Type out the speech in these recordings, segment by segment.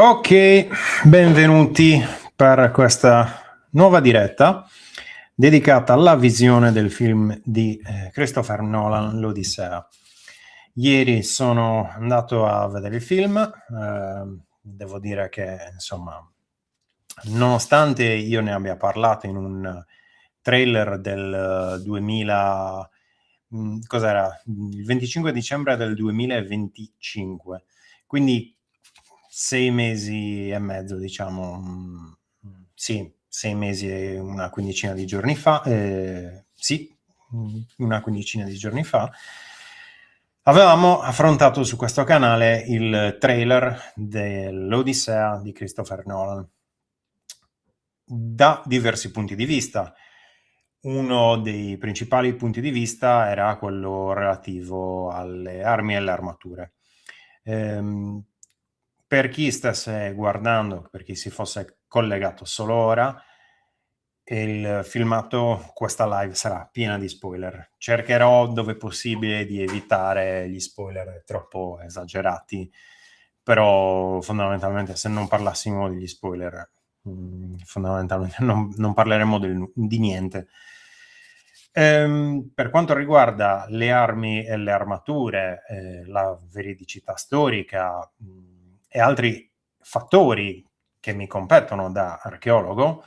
Ok, benvenuti per questa nuova diretta dedicata alla visione del film di Christopher Nolan, L'Odissea. Ieri sono andato a vedere il film, devo dire che insomma, nonostante io ne abbia parlato in un trailer del 2000, cos'era? Il 25 dicembre del 2025, quindi 6 mesi e mezzo, diciamo, sì, 6 mesi e una quindicina di giorni fa, sì, una quindicina di giorni fa, avevamo affrontato su questo canale il trailer dell'Odissea di Christopher Nolan da diversi punti di vista. Uno dei principali punti di vista era quello relativo alle armi e alle armature. Per chi stesse guardando, per chi si fosse collegato solo ora, il filmato, questa live sarà piena di spoiler. Cercherò dove possibile di evitare gli spoiler troppo esagerati, però fondamentalmente se non parlassimo degli spoiler, fondamentalmente non parleremo di niente. Per quanto riguarda le armi e le armature, la veridicità storica e altri fattori che mi competono da archeologo,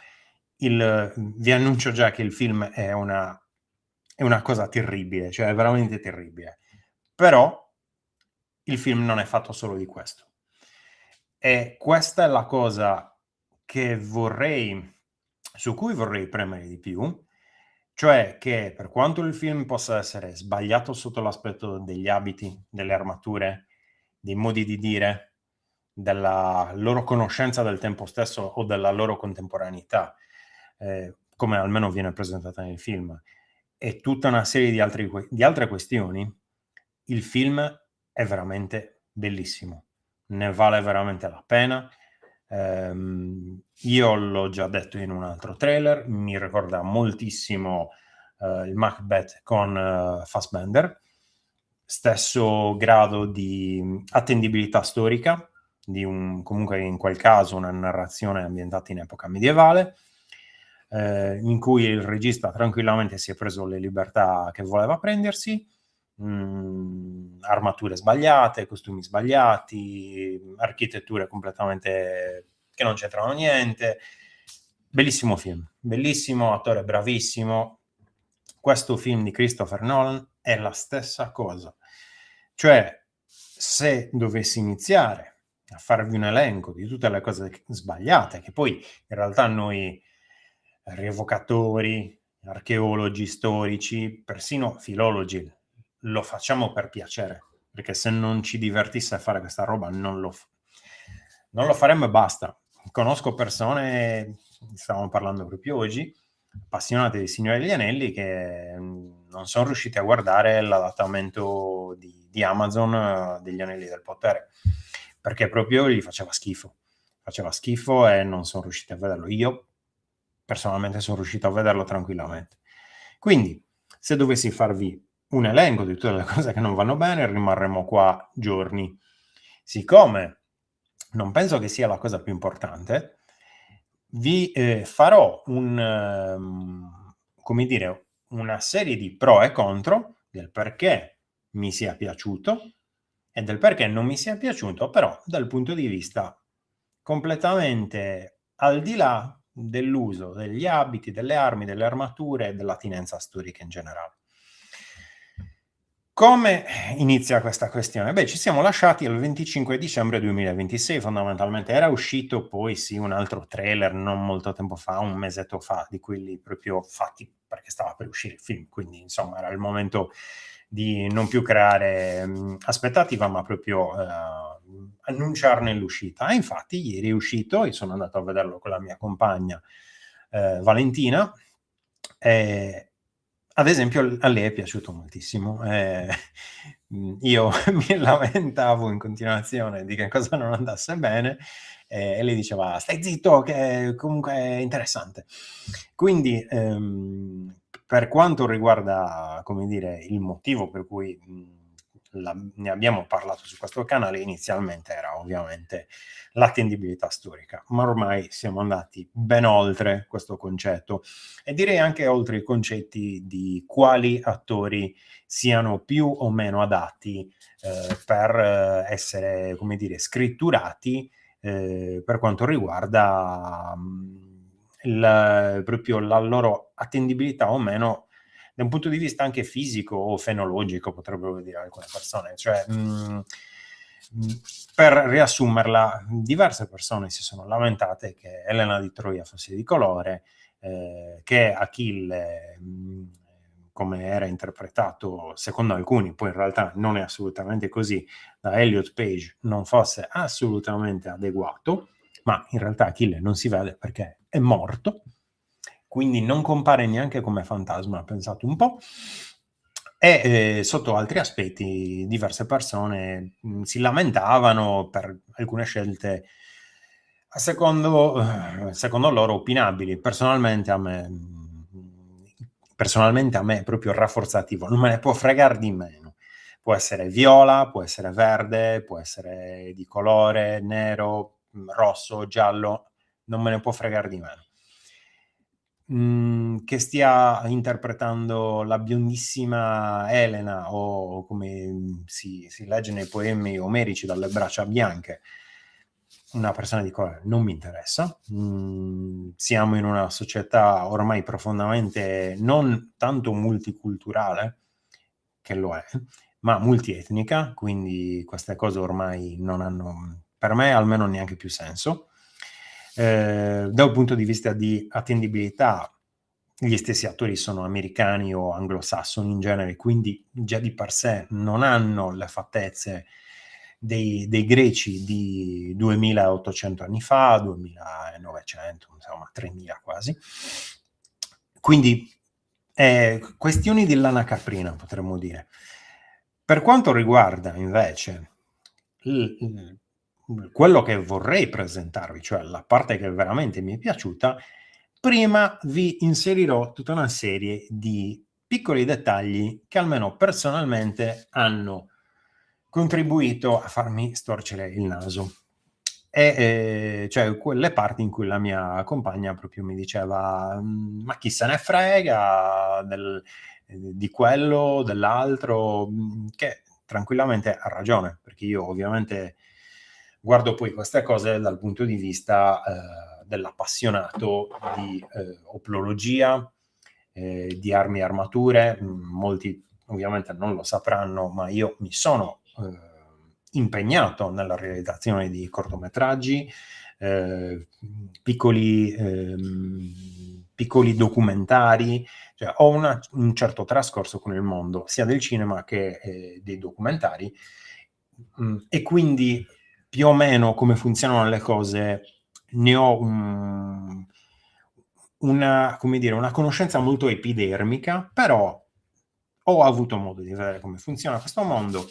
vi annuncio già che il film è una cosa terribile, cioè è veramente terribile. Però il film non è fatto solo di questo. E questa è la cosa su cui vorrei premere di più, cioè che per quanto il film possa essere sbagliato sotto l'aspetto degli abiti, delle armature, dei modi di dire, della loro conoscenza del tempo stesso o della loro contemporaneità, come almeno viene presentata nel film, e tutta una serie di altre questioni, il film è veramente bellissimo, ne vale veramente la pena. Io l'ho già detto in un altro trailer, mi ricorda moltissimo il Macbeth con Fassbender, stesso grado di attendibilità storica, comunque in quel caso una narrazione ambientata in epoca medievale, in cui il regista tranquillamente si è preso le libertà che voleva prendersi, armature sbagliate, costumi sbagliati, architetture completamente che non c'entrano niente. Bellissimo film, bellissimo, attore bravissimo. Questo film di Christopher Nolan è la stessa cosa. Cioè, se dovessi iniziare a farvi un elenco di tutte le cose sbagliate, che poi in realtà noi rievocatori, archeologi, storici, persino filologi, lo facciamo per piacere, perché se non ci divertisse a fare questa roba non lo faremmo e basta. Conosco persone, stavamo parlando proprio oggi, appassionate di Signore degli Anelli, che non sono riusciti a guardare l'adattamento di Amazon degli Anelli del Potere, perché proprio gli faceva schifo e non sono riusciti a vederlo. Io personalmente sono riuscito a vederlo tranquillamente. Quindi, se dovessi farvi un elenco di tutte le cose che non vanno bene, rimarremo qua giorni. Siccome non penso che sia la cosa più importante, vi farò come dire, una serie di pro e contro del perché mi sia piaciuto e del perché non mi sia piaciuto, però dal punto di vista completamente al di là dell'uso degli abiti, delle armi, delle armature e dell'attinenza storica in generale. Come inizia questa questione? Beh, ci siamo lasciati il 25 dicembre 2026, fondamentalmente. Era uscito poi sì un altro trailer non molto tempo fa, un mesetto fa, di quelli proprio fatti perché stava per uscire il film, quindi insomma era il momento di non più creare aspettativa, ma proprio annunciarne l'uscita. E infatti ieri è uscito, io sono andato a vederlo con la mia compagna Valentina, ad esempio a lei è piaciuto moltissimo. Io mi lamentavo in continuazione di che cosa non andasse bene, e lei diceva: "Stai zitto che comunque è interessante". Quindi, per quanto riguarda, come dire, il motivo per cui, ne abbiamo parlato su questo canale, inizialmente era ovviamente l'attendibilità storica, ma ormai siamo andati ben oltre questo concetto e direi anche oltre i concetti di quali attori siano più o meno adatti per essere, come dire, scritturati per quanto riguarda proprio la loro attendibilità o meno da un punto di vista anche fisico o fenologico, potrebbero dire alcune persone. Cioè, per riassumerla, diverse persone si sono lamentate che Elena di Troia fosse di colore, che Achille, come era interpretato secondo alcuni, poi in realtà non è assolutamente così, da Elliot Page, non fosse assolutamente adeguato, ma in realtà Achille non si vede perché è morto, quindi non compare neanche come fantasma, pensate un po', e sotto altri aspetti diverse persone si lamentavano per alcune scelte secondo loro opinabili. Personalmente a me è proprio rafforzativo, non me ne può fregare di meno. Può essere viola, può essere verde, può essere di colore nero, rosso, giallo, non me ne può fregare di meno. Che stia interpretando la biondissima Elena o come si legge nei poemi omerici dalle braccia bianche, una persona di colore, non mi interessa. Siamo in una società ormai profondamente non tanto multiculturale, che lo è, ma multietnica, quindi queste cose ormai non hanno, per me almeno, neanche più senso. Dal punto di vista di attendibilità, gli stessi attori sono americani o anglosassoni in genere, quindi già di per sé non hanno le fattezze dei greci di 2800 anni fa, 2900, insomma 3000 quasi. Quindi questioni di lana caprina, potremmo dire. Per quanto riguarda invece quello che vorrei presentarvi, cioè la parte che veramente mi è piaciuta, prima vi inserirò tutta una serie di piccoli dettagli che almeno personalmente hanno contribuito a farmi storcere il naso. E cioè quelle parti in cui la mia compagna proprio mi diceva ma chi se ne frega di quello, dell'altro, che tranquillamente ha ragione, perché io ovviamente guardo poi queste cose dal punto di vista dell'appassionato di oplologia, di armi e armature. Molti ovviamente non lo sapranno, ma io mi sono impegnato nella realizzazione di cortometraggi, piccoli documentari, cioè ho un certo trascorso con il mondo sia del cinema che dei documentari, e quindi più o meno come funzionano le cose ne ho una conoscenza molto epidermica, però ho avuto modo di vedere come funziona questo mondo,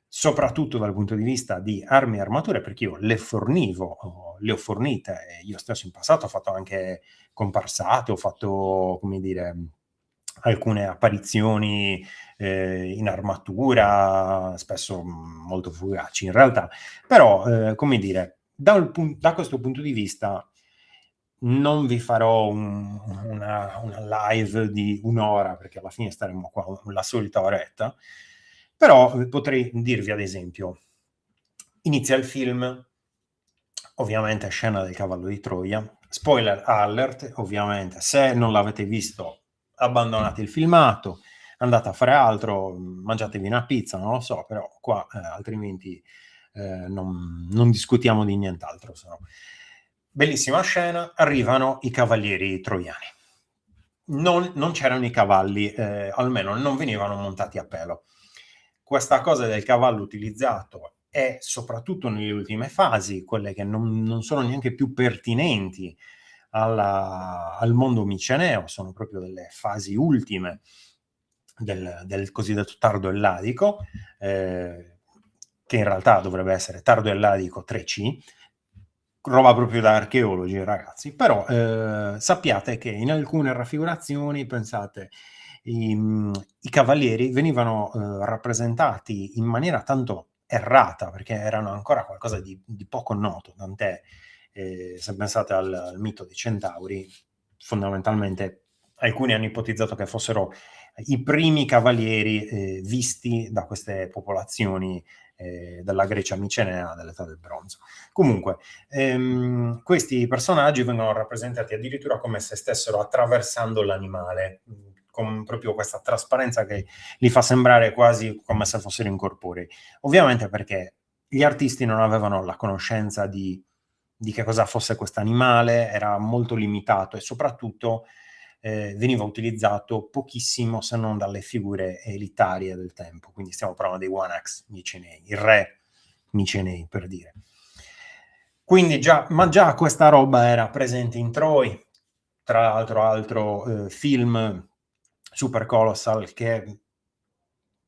soprattutto dal punto di vista di armi e armature, perché io le ho fornite, e io stesso in passato ho fatto anche comparsate, ho fatto, come dire, alcune apparizioni in armatura, spesso molto fugaci in realtà, però come dire, da questo punto di vista non vi farò una live di un'ora, perché alla fine staremo qua la solita oretta, però potrei dirvi ad esempio, inizia il film, ovviamente scena del cavallo di Troia, spoiler alert, ovviamente, se non l'avete visto abbandonate il filmato, andate a fare altro, mangiatevi una pizza, non lo so, però qua altrimenti non discutiamo di nient'altro. Bellissima scena, arrivano i cavalieri troiani. Non c'erano i cavalli, almeno non venivano montati a pelo. Questa cosa del cavallo utilizzato è soprattutto nelle ultime fasi, quelle che non sono neanche più pertinenti al mondo miceneo, sono proprio delle fasi ultime del cosiddetto tardo elladico, che in realtà dovrebbe essere tardo elladico 3C, roba proprio da archeologi, ragazzi. Però sappiate che in alcune raffigurazioni, pensate, i cavalieri venivano rappresentati in maniera tanto errata, perché erano ancora qualcosa di poco noto, tant'è, se pensate al mito dei centauri, fondamentalmente alcuni hanno ipotizzato che fossero i primi cavalieri visti da queste popolazioni della Grecia micenea dell'età del bronzo. Comunque, questi personaggi vengono rappresentati addirittura come se stessero attraversando l'animale, con proprio questa trasparenza che li fa sembrare quasi come se fossero incorporei. Ovviamente perché gli artisti non avevano la conoscenza di che cosa fosse questo animale, era molto limitato e soprattutto veniva utilizzato pochissimo se non dalle figure elitarie del tempo. Quindi stiamo parlando dei Wanax micenei, il re micenei per dire. Quindi già questa roba era presente in Troy, tra l'altro altro film Super Colossal che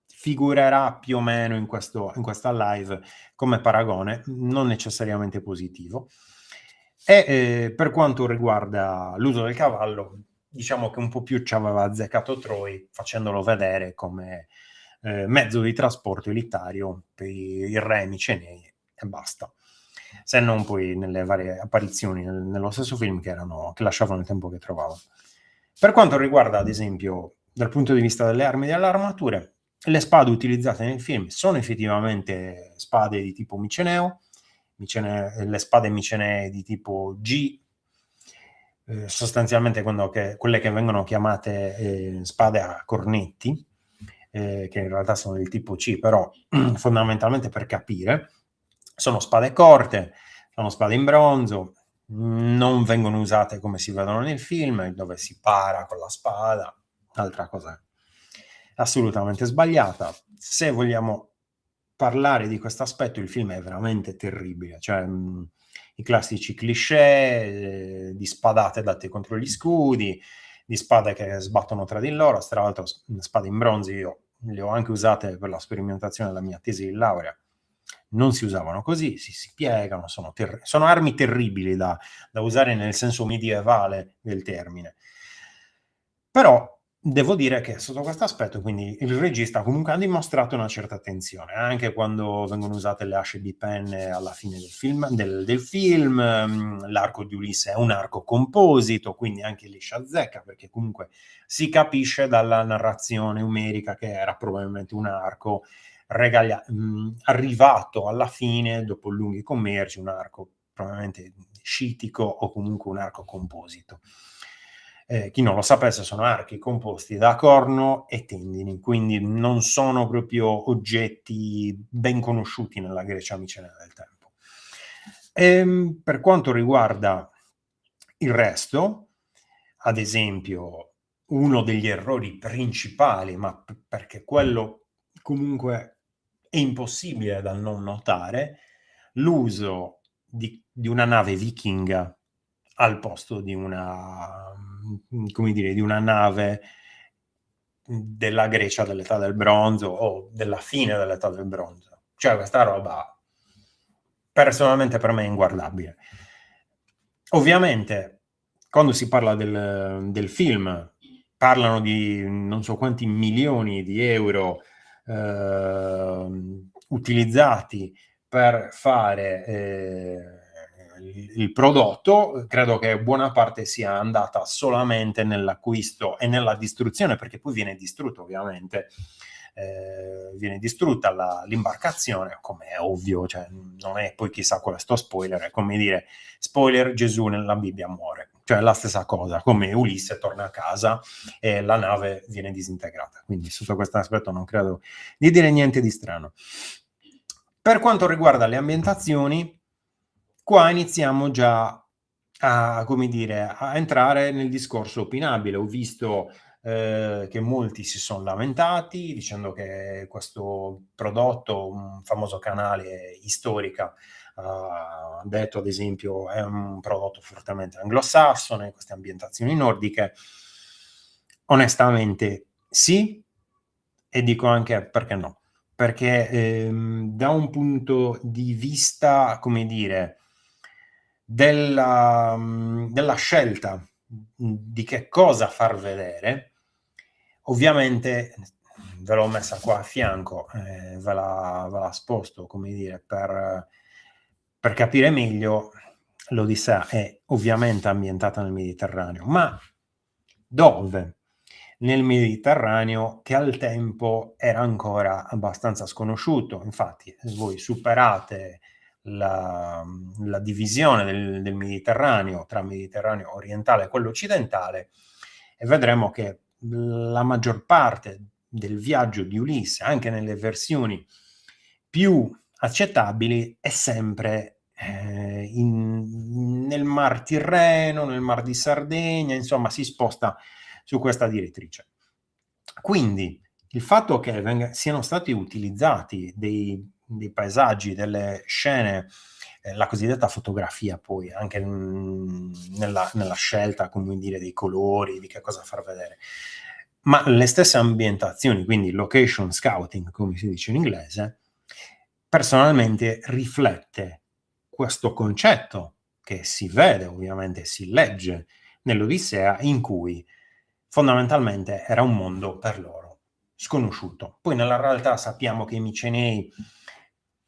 figurerà più o meno in questa live come paragone, non necessariamente positivo. E per quanto riguarda l'uso del cavallo, diciamo che un po' più ci aveva azzeccato Troy, facendolo vedere come mezzo di trasporto elitario per i re micenei e basta. Se non poi nelle varie apparizioni nello stesso film che lasciavano il tempo che trovavano. Per quanto riguarda, ad esempio, dal punto di vista delle armi e delle armature, le spade utilizzate nel film sono effettivamente spade di tipo miceneo, le spade micenee di tipo G, sostanzialmente quelle che vengono chiamate spade a cornetti, che in realtà sono del tipo C, però fondamentalmente per capire, sono spade corte, sono spade in bronzo, non vengono usate come si vedono nel film, dove si para con la spada, altra cosa assolutamente sbagliata. Se vogliamo parlare di questo aspetto, il film è veramente terribile, cioè i classici cliché di spadate date contro gli scudi, di spade che sbattono tra di loro. Tra l'altro spade in bronzo io le ho anche usate per la sperimentazione della mia tesi di laurea, non si usavano così, si piegano, sono armi terribili da usare nel senso medievale del termine. Però devo dire che sotto questo aspetto, quindi il regista comunque ha dimostrato una certa attenzione, anche quando vengono usate le asce di penne alla fine del film, l'arco di Ulisse è un arco composito, quindi anche lì sciazzecca, perché comunque si capisce dalla narrazione umerica che era probabilmente un arco arrivato alla fine, dopo lunghi commerci, un arco probabilmente scitico o comunque un arco composito. Chi non lo sapesse, sono archi composti da corno e tendini, quindi non sono proprio oggetti ben conosciuti nella Grecia micenea del tempo. Per quanto riguarda il resto, ad esempio, uno degli errori principali, ma perché quello comunque è impossibile da non notare, l'uso di una nave vichinga al posto di una, come dire, di una nave della Grecia dell'età del bronzo o della fine dell'età del bronzo. Cioè questa roba personalmente per me è inguardabile. Ovviamente quando si parla del film parlano di non so quanti milioni di euro utilizzati per fare il prodotto. Credo che buona parte sia andata solamente nell'acquisto e nella distruzione, perché poi viene distrutto ovviamente, viene distrutta l'imbarcazione, come è ovvio, cioè non è poi chissà questo spoiler, è come dire spoiler, Gesù nella Bibbia muore, cioè la stessa cosa, come Ulisse torna a casa e la nave viene disintegrata, quindi sotto questo aspetto non credo di dire niente di strano. Per quanto riguarda le ambientazioni, qua iniziamo già a, come dire, a entrare nel discorso opinabile. Ho visto che molti si sono lamentati dicendo che questo prodotto, un famoso canale Istorica, ha detto ad esempio è un prodotto fortemente anglosassone, queste ambientazioni nordiche. Onestamente sì, e dico anche perché no. Perché da un punto di vista, come dire, della scelta di che cosa far vedere, Ovviamente ve l'ho messa qua a fianco, ve la sposto, come dire, per capire meglio. L'Odissea è ovviamente ambientata nel Mediterraneo, ma dove? Nel Mediterraneo, che al tempo era ancora abbastanza sconosciuto. Infatti, voi superate la divisione del Mediterraneo tra Mediterraneo orientale e quello occidentale e vedremo che la maggior parte del viaggio di Ulisse, anche nelle versioni più accettabili, è sempre nel Mar Tirreno, nel Mar di Sardegna, insomma si sposta su questa direttrice. Quindi il fatto che siano stati utilizzati dei paesaggi, delle scene, la cosiddetta fotografia poi, anche nella scelta, come dire, dei colori, di che cosa far vedere, ma le stesse ambientazioni, quindi location scouting, come si dice in inglese, personalmente riflette questo concetto che si vede, ovviamente si legge nell'Odissea, in cui fondamentalmente era un mondo per loro sconosciuto. Poi nella realtà sappiamo che i Micenei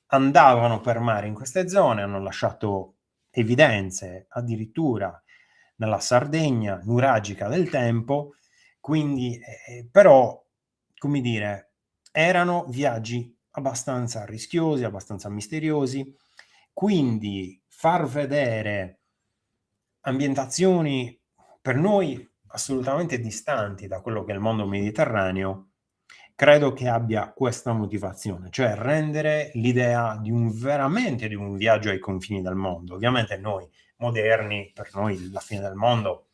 andavano per mare in queste zone, hanno lasciato evidenze addirittura nella Sardegna nuragica del tempo, quindi però, come dire, erano viaggi abbastanza rischiosi, abbastanza misteriosi, quindi far vedere ambientazioni per noi assolutamente distanti da quello che è il mondo mediterraneo, credo che abbia questa motivazione, cioè rendere l'idea di veramente di un viaggio ai confini del mondo. Ovviamente noi moderni, per noi la fine del mondo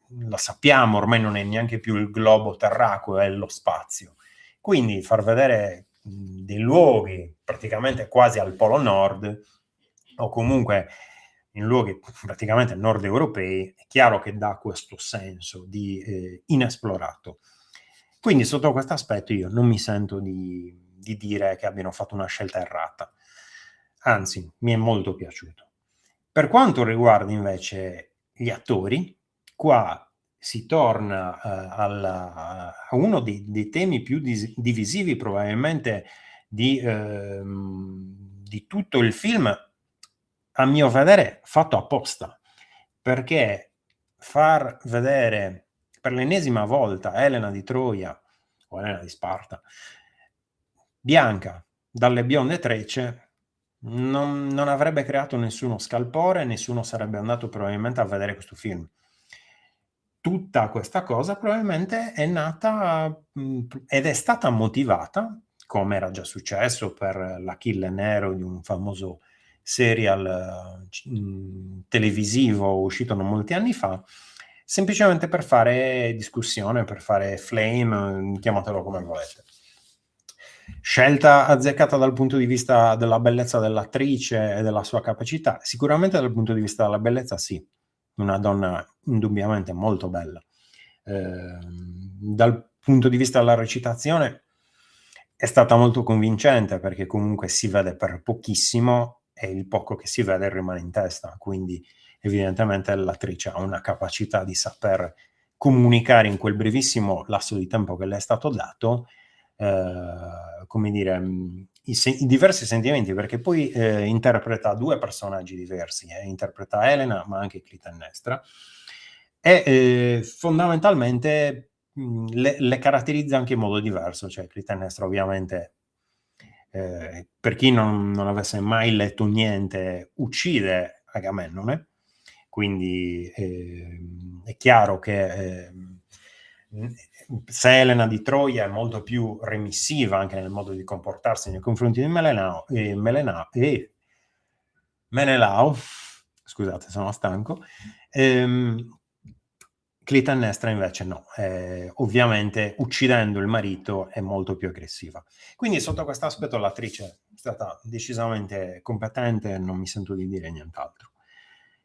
lo sappiamo, ormai non è neanche più il globo terracqueo, è lo spazio. Quindi far vedere dei luoghi praticamente quasi al Polo Nord, o comunque in luoghi praticamente nord europei, è chiaro che dà questo senso di inesplorato. Quindi sotto questo aspetto io non mi sento di dire che abbiano fatto una scelta errata, anzi mi è molto piaciuto. Per quanto riguarda invece gli attori, qua si torna a uno dei temi più divisivi probabilmente di tutto il film, a mio vedere fatto apposta, perché far vedere per l'ennesima volta Elena di Troia o Elena di Sparta bianca dalle bionde trecce non avrebbe creato nessuno scalpore, nessuno sarebbe andato probabilmente a vedere questo film. Tutta questa cosa probabilmente è nata ed è stata motivata, come era già successo per l'Achille Nero di un famoso serial televisivo uscito non molti anni fa, semplicemente per fare discussione, per fare flame, chiamatelo come volete. Scelta azzeccata dal punto di vista della bellezza dell'attrice e della sua capacità? Sicuramente dal punto di vista della bellezza sì, una donna indubbiamente molto bella. Dal punto di vista della recitazione è stata molto convincente, perché comunque si vede per pochissimo e il poco che si vede rimane in testa, quindi evidentemente l'attrice ha una capacità di saper comunicare in quel brevissimo lasso di tempo che le è stato dato, come dire, i diversi sentimenti, perché poi interpreta due personaggi diversi, interpreta Elena ma anche Clitennestra, e fondamentalmente le caratterizza anche in modo diverso, cioè Clitennestra ovviamente, per chi non avesse mai letto niente, uccide Agamennone, quindi è chiaro che se Elena di Troia è molto più remissiva anche nel modo di comportarsi nei confronti di Menelao, scusate sono stanco, Clitennestra invece no, ovviamente uccidendo il marito è molto più aggressiva. Quindi sotto questo aspetto l'attrice è stata decisamente competente, non mi sento di dire nient'altro.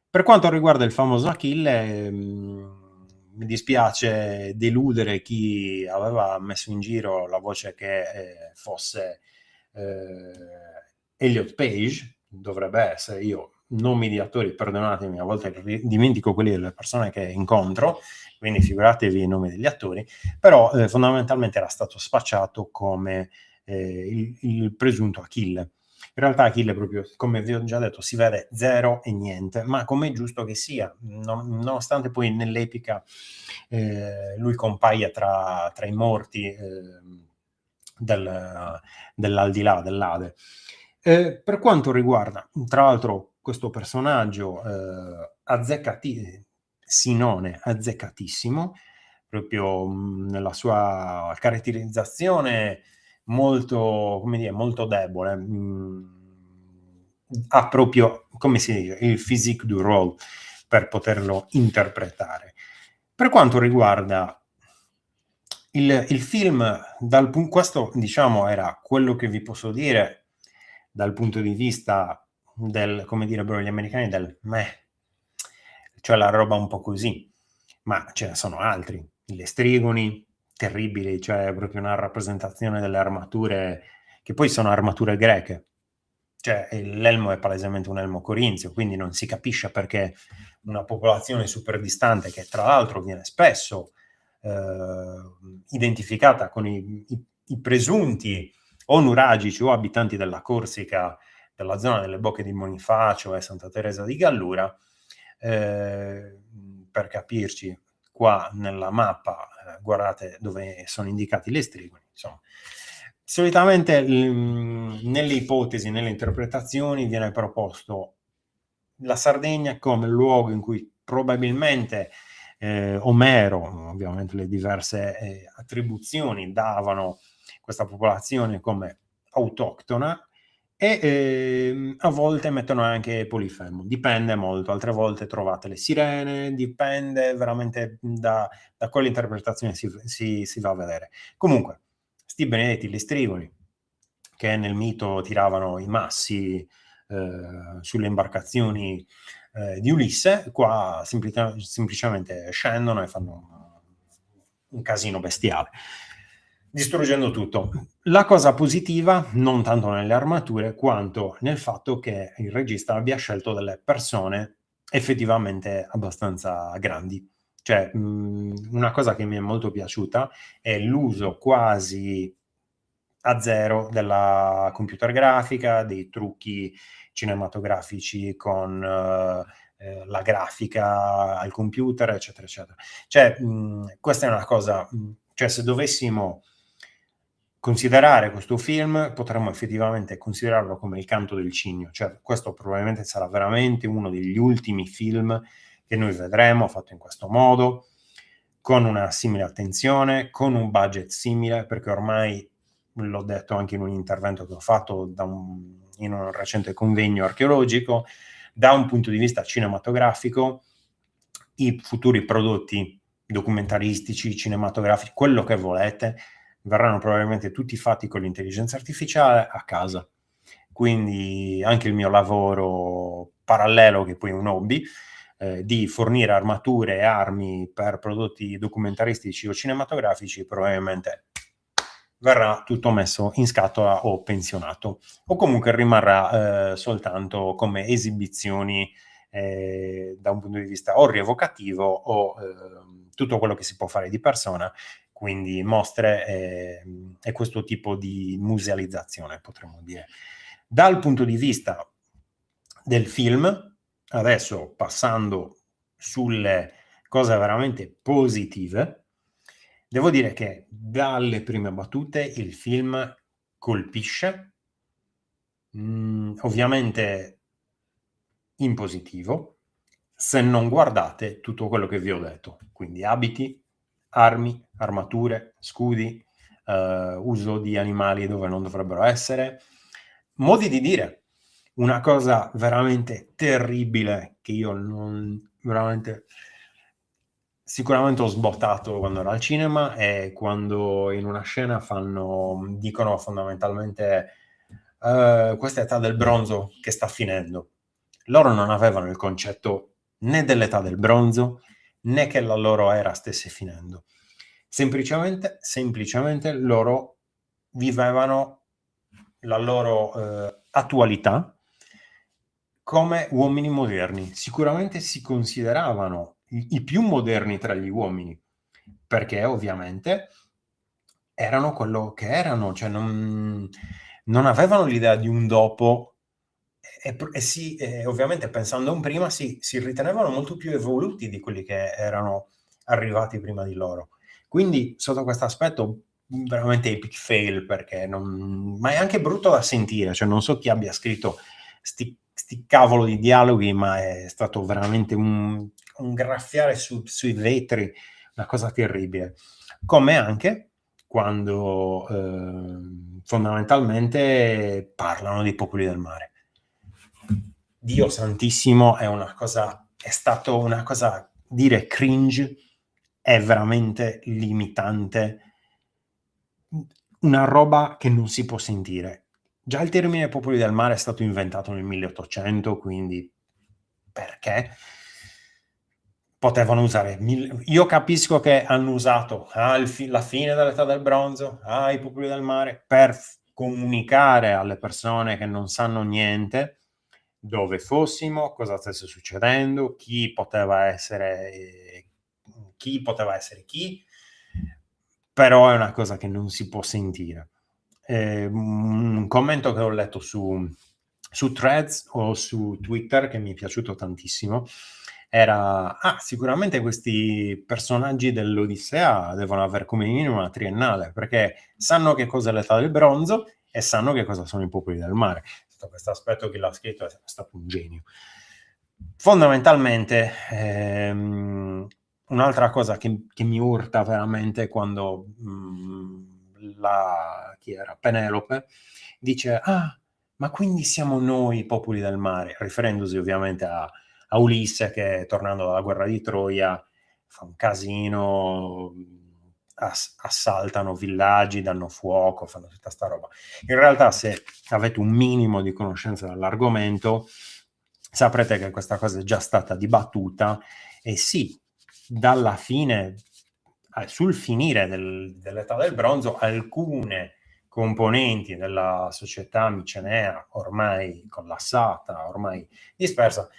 Per quanto riguarda il famoso Achille, mi dispiace deludere chi aveva messo in giro la voce che fosse Elliot Page, dovrebbe essere. Io nomi di attori, perdonatemi, a volte dimentico quelli delle persone che incontro, quindi figuratevi i nomi degli attori, però fondamentalmente era stato spacciato come il presunto Achille. In realtà Achille, proprio come vi ho già detto, si vede zero e niente, ma come è giusto che sia, nonostante poi nell'epica lui compaia tra i morti dell'aldilà, dell'Ade. Per quanto riguarda, tra l'altro, questo personaggio Sinone azzeccatissimo, proprio nella sua caratterizzazione molto, come dire, molto debole. Ha proprio, come si dice, il physique du rôle per poterlo interpretare. Per quanto riguarda il film, questo diciamo era quello che vi posso dire dal punto di vista del, come direbbero gli americani, del meh, cioè la roba un po' così, ma ce ne sono altri, le strigoni, terribili, cioè proprio una rappresentazione delle armature, che poi sono armature greche, cioè l'elmo è palesemente un elmo corinzio, quindi non si capisce perché una popolazione super distante, che tra l'altro viene spesso identificata con i presunti o nuragici o abitanti della Corsica, della zona delle Bocche di Bonifacio e Santa Teresa di Gallura, per capirci, qua nella mappa, guardate dove sono indicati le strigoni, insomma. Solitamente nelle ipotesi, nelle interpretazioni viene proposto la Sardegna come luogo in cui probabilmente Omero, ovviamente le diverse attribuzioni davano questa popolazione come autoctona, e a volte mettono anche Polifemo, dipende molto, altre volte trovate le sirene, dipende veramente da quale interpretazione si va a vedere. Comunque, sti benedetti lestrigoni, che nel mito tiravano i massi sulle imbarcazioni di Ulisse, qua semplicemente scendono e fanno un casino bestiale, distruggendo tutto. La cosa positiva, non tanto nelle armature, quanto nel fatto che il regista abbia scelto delle persone effettivamente abbastanza grandi. Cioè, una cosa che mi è molto piaciuta è l'uso quasi a zero della computer grafica, dei trucchi cinematografici con la grafica al computer, eccetera, eccetera. Cioè, questa è una cosa, cioè se dovessimo considerare questo film, potremmo effettivamente considerarlo come Il canto del cigno, cioè questo probabilmente sarà veramente uno degli ultimi film che noi vedremo fatto in questo modo, con una simile attenzione, con un budget simile, perché ormai l'ho detto anche in un intervento che ho fatto in un recente convegno archeologico, da un punto di vista cinematografico, i futuri prodotti documentaristici, cinematografici, quello che volete, verranno probabilmente tutti fatti con l'intelligenza artificiale a casa. Quindi anche il mio lavoro parallelo, che poi è un hobby, di fornire armature e armi per prodotti documentaristici o cinematografici, probabilmente verrà tutto messo in scatola o pensionato, o comunque rimarrà soltanto come esibizioni da un punto di vista o rievocativo o tutto quello che si può fare di persona, quindi mostre e questo tipo di musealizzazione, potremmo dire. Dal punto di vista del film, adesso passando sulle cose veramente positive, devo dire che dalle prime battute il film colpisce, ovviamente in positivo, se non guardate tutto quello che vi ho detto, quindi abiti, armi, armature, scudi, uso di animali dove non dovrebbero essere, modi di dire. Una cosa veramente terribile che io non veramente sicuramente ho sbottato quando ero al cinema è quando in una scena dicono fondamentalmente questa è età del bronzo che sta finendo. Loro non avevano il concetto né dell'età del bronzo né che la loro era stesse finendo. Semplicemente loro vivevano la loro attualità come uomini moderni. Sicuramente si consideravano i più moderni tra gli uomini, perché ovviamente erano quello che erano, cioè non avevano l'idea di un dopo e ovviamente pensando a un prima si ritenevano molto più evoluti di quelli che erano arrivati prima di loro. Quindi sotto questo aspetto veramente epic fail, perché ma è anche brutto da sentire, cioè non so chi abbia scritto sti cavolo di dialoghi, ma è stato veramente un graffiare sui vetri, una cosa terribile. Come anche quando fondamentalmente parlano dei popoli del mare. Dio santissimo, è stato una cosa, dire cringe è veramente limitante, una roba che non si può sentire. Già il termine popoli del mare è stato inventato nel 1800, quindi perché? Potevano usare io capisco che hanno usato la fine dell'età del bronzo, i popoli del mare, per comunicare alle persone che non sanno niente dove fossimo, cosa stesse succedendo, chi poteva essere chi, però è una cosa che non si può sentire. Un commento che ho letto su Threads o su Twitter che mi è piaciuto tantissimo era: sicuramente questi personaggi dell'Odissea devono avere come minimo una triennale, perché sanno che cosa è l'età del bronzo e sanno che cosa sono i popoli del mare. Sotto questo aspetto chi l'ha scritto è stato un genio. Fondamentalmente un'altra cosa che mi urta veramente quando chi era Penelope dice: ma quindi siamo noi i popoli del mare, riferendosi ovviamente a Ulisse che, tornando dalla guerra di Troia, fa un casino, assaltano villaggi, danno fuoco, fanno tutta sta roba. In realtà, se avete un minimo di conoscenza dell'argomento, saprete che questa cosa è già stata dibattuta e sì, dalla fine, sul finire dell'età del bronzo, alcune componenti della società micenea ormai collassata, ormai dispersa,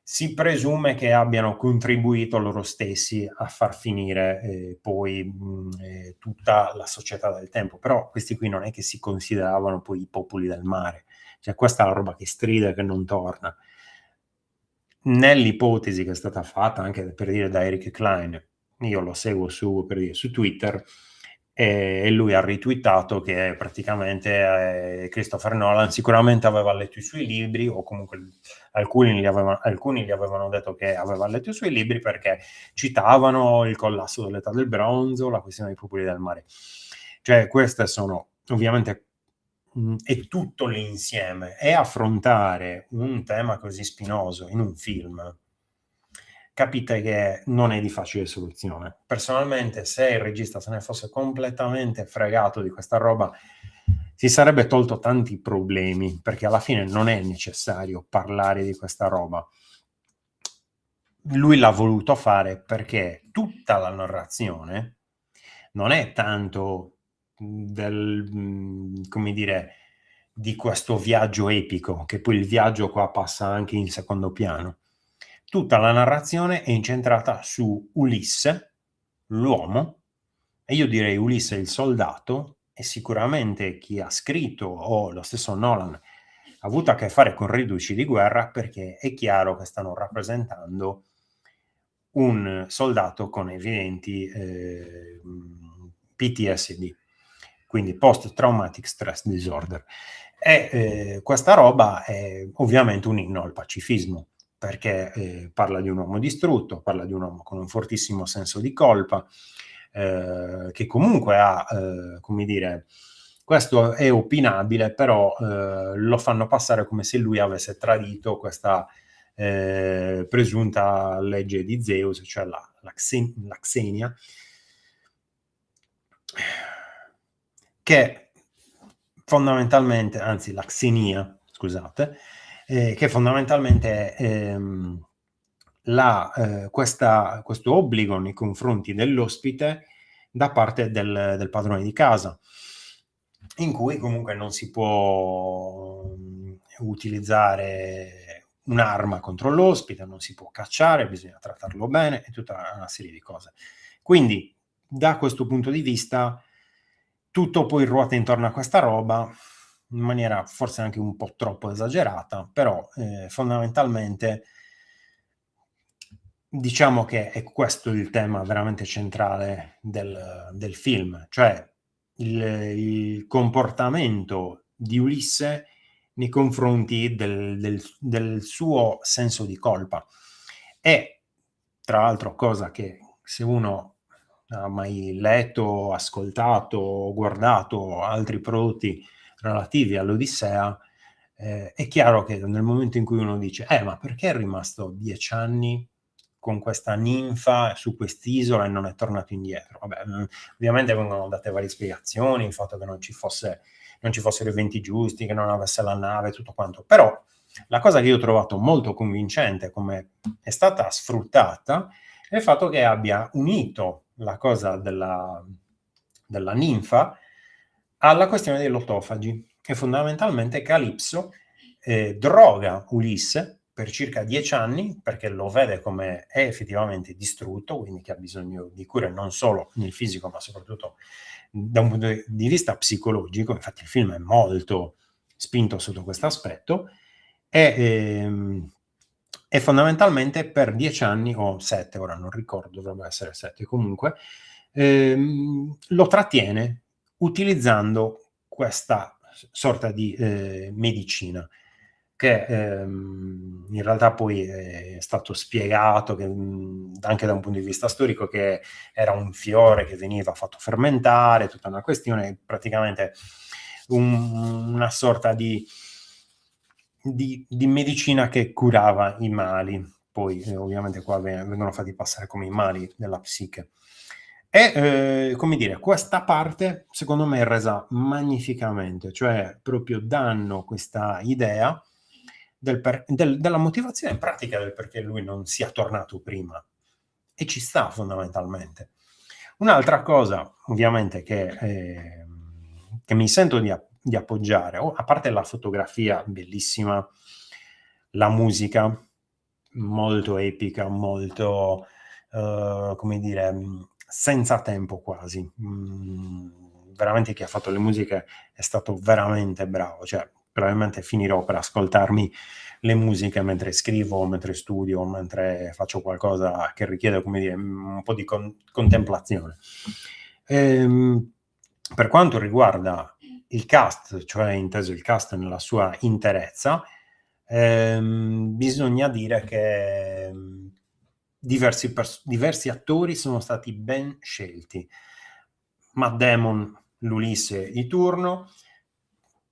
si presume che abbiano contribuito loro stessi a far finire poi tutta la società del tempo, però questi qui non è che si consideravano poi i popoli del mare, cioè questa è la roba che stride, che non torna. Nell'ipotesi che è stata fatta anche, per dire, da Eric Klein, io lo seguo su Twitter, e lui ha retweetato che praticamente Christopher Nolan sicuramente aveva letto i suoi libri, o comunque alcuni gli avevano detto che aveva letto i suoi libri, perché citavano il collasso dell'età del bronzo, la questione dei popoli del mare. Cioè queste sono ovviamente è tutto l'insieme, e affrontare un tema così spinoso in un film, capite che non è di facile soluzione. Personalmente, se il regista se ne fosse completamente fregato di questa roba, si sarebbe tolto tanti problemi, perché alla fine non è necessario parlare di questa roba. Lui l'ha voluto fare perché tutta la narrazione non è tanto come dire, di questo viaggio epico, che poi il viaggio qua passa anche in secondo piano. Tutta la narrazione è incentrata su Ulisse, l'uomo, e io direi Ulisse il soldato, e sicuramente chi ha scritto, o lo stesso Nolan, ha avuto a che fare con riduci di guerra, perché è chiaro che stanno rappresentando un soldato con evidenti PTSD, quindi Post Traumatic Stress Disorder. E questa roba è ovviamente un inno al pacifismo, perché parla di un uomo distrutto, parla di un uomo con un fortissimo senso di colpa, che comunque ha, come dire, questo è opinabile, però lo fanno passare come se lui avesse tradito questa presunta legge di Zeus, cioè la Xenia, che fondamentalmente, anzi la Xenia, scusate, che fondamentalmente questo obbligo nei confronti dell'ospite da parte del padrone di casa, in cui comunque non si può utilizzare un'arma contro l'ospite, non si può cacciare, bisogna trattarlo bene e tutta una serie di cose. Quindi, da questo punto di vista, tutto poi ruota intorno a questa roba in maniera forse anche un po' troppo esagerata, però fondamentalmente diciamo che è questo il tema veramente centrale del film, cioè il comportamento di Ulisse nei confronti del suo senso di colpa. E tra l'altro, cosa che se uno ha mai letto, ascoltato o guardato altri prodotti relativi all'Odissea, è chiaro che nel momento in cui uno dice: ma perché è rimasto 10 anni con questa ninfa su quest'isola e non è tornato indietro?" Vabbè, ovviamente vengono date varie spiegazioni, il fatto che non ci fossero i venti giusti, che non avesse la nave, tutto quanto. Però la cosa che io ho trovato molto convincente, come è stata sfruttata, è il fatto che abbia unito la cosa della ninfa alla questione degli autofagi, che fondamentalmente Calipso droga Ulisse per circa 10 anni, perché lo vede come è effettivamente distrutto, quindi che ha bisogno di cure non solo nel fisico, ma soprattutto da un punto di vista psicologico. Infatti il film è molto spinto sotto questo aspetto, e fondamentalmente per 10 anni, o 7, ora non ricordo, dovrebbe essere 7 comunque, lo trattiene utilizzando questa sorta di medicina, che in realtà poi è stato spiegato che, anche da un punto di vista storico, che era un fiore che veniva fatto fermentare, tutta una questione, praticamente una sorta di medicina che curava i mali. Poi ovviamente qua vengono fatti passare come i mali della psiche. E come dire, questa parte secondo me è resa magnificamente, cioè proprio danno questa idea della motivazione pratica del perché lui non sia tornato prima, e ci sta fondamentalmente. Un'altra cosa ovviamente che mi sento di appoggiare, a parte la fotografia bellissima, la musica molto epica, molto come dire, senza tempo quasi. Veramente chi ha fatto le musiche è stato veramente bravo, cioè probabilmente finirò per ascoltarmi le musiche mentre scrivo, mentre studio, mentre faccio qualcosa che richiede, come dire, un po' di contemplazione. Per quanto riguarda il cast, cioè inteso il cast nella sua interezza, bisogna dire che diversi attori sono stati ben scelti. Matt Damon, l'Ulisse di turno,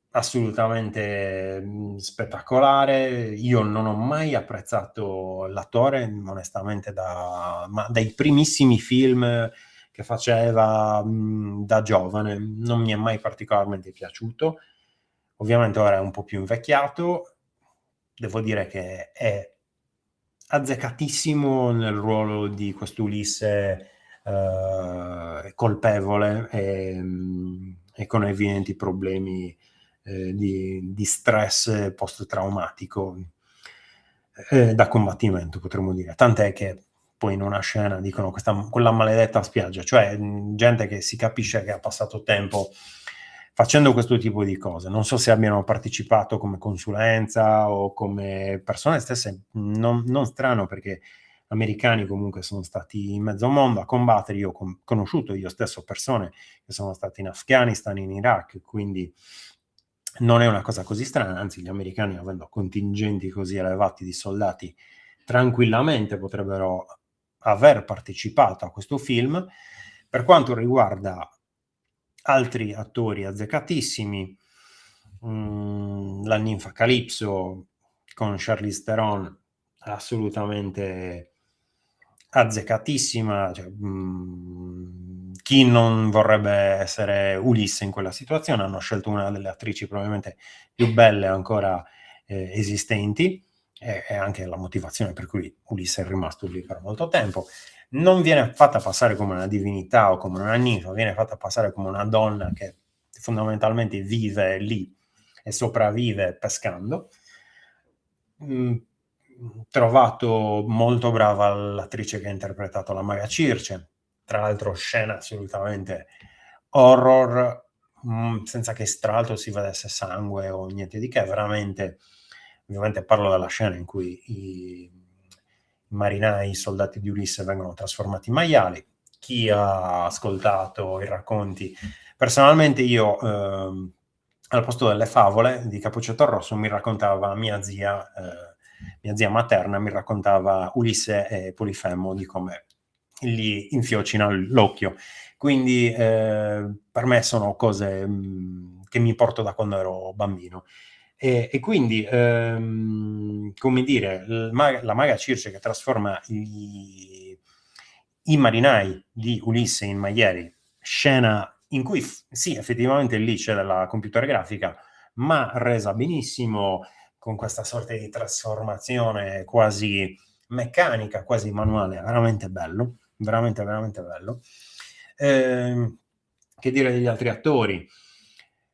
assolutamente spettacolare. Io non ho mai apprezzato l'attore, onestamente, dai primissimi film che faceva da giovane, non mi è mai particolarmente piaciuto. Ovviamente ora è un po' più invecchiato, devo dire che è azzeccatissimo nel ruolo di questo Ulisse colpevole e con evidenti problemi di stress post-traumatico da combattimento, potremmo dire. Tant'è che poi in una scena dicono quella maledetta spiaggia, cioè gente che si capisce che ha passato tempo facendo questo tipo di cose. Non so se abbiano partecipato come consulenza o come persone stesse, non strano, perché americani comunque sono stati in mezzo mondo a combattere. Io ho conosciuto io stesso persone che sono state in Afghanistan, in Iraq, quindi non è una cosa così strana, anzi gli americani, avendo contingenti così elevati di soldati, tranquillamente potrebbero aver partecipato a questo film. Per quanto riguarda altri attori azzeccatissimi, la ninfa Calypso con Charlize Theron, assolutamente azzeccatissima, cioè, chi non vorrebbe essere Ulisse in quella situazione? Hanno scelto una delle attrici probabilmente più belle ancora esistenti, e anche la motivazione per cui Ulisse è rimasto lì per molto tempo. Non viene fatta passare come una divinità o come una ninfa, viene fatta passare come una donna che fondamentalmente vive lì e sopravvive pescando. trovato molto brava l'attrice che ha interpretato la maga Circe, tra l'altro scena assolutamente horror, senza che tra l'altro si vedesse sangue o niente di che, veramente, ovviamente parlo della scena in cui i marinai, i soldati di Ulisse vengono trasformati in maiali. Chi ha ascoltato i racconti, personalmente io al posto delle favole di Cappuccetto Rosso mi raccontava mia zia materna, mi raccontava Ulisse e Polifemo di come gli infiocina l'occhio. Quindi per me sono cose che mi porto da quando ero bambino. E quindi, come dire, la maga Circe che trasforma i marinai di Ulisse in maiali, scena in cui sì, effettivamente lì c'è della computer grafica, ma resa benissimo, con questa sorta di trasformazione quasi meccanica, quasi manuale, veramente bello, veramente, veramente bello. Che dire degli altri attori?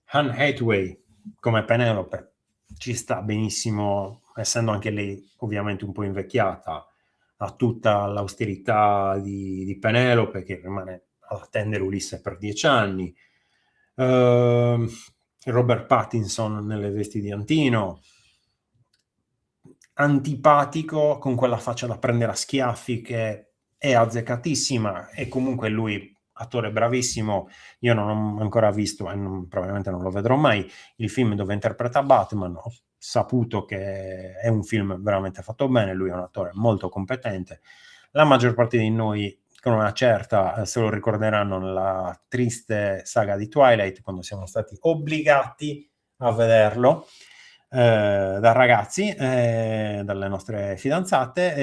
Anne Hathaway come Penelope ci sta benissimo, essendo anche lei ovviamente un po' invecchiata, ha tutta l'austerità di Penelope che rimane ad attendere Ulisse per 10 anni. Robert Pattinson nelle vesti di Antino, antipatico, con quella faccia da prendere a schiaffi che è azzeccatissima, e comunque lui, attore bravissimo. Io non ho ancora visto, e probabilmente non lo vedrò mai, il film dove interpreta Batman. Ho saputo che è un film veramente fatto bene, lui è un attore molto competente. La maggior parte di noi, con una certa, se lo ricorderanno nella triste saga di Twilight, quando siamo stati obbligati a vederlo da ragazzi, dalle nostre fidanzate.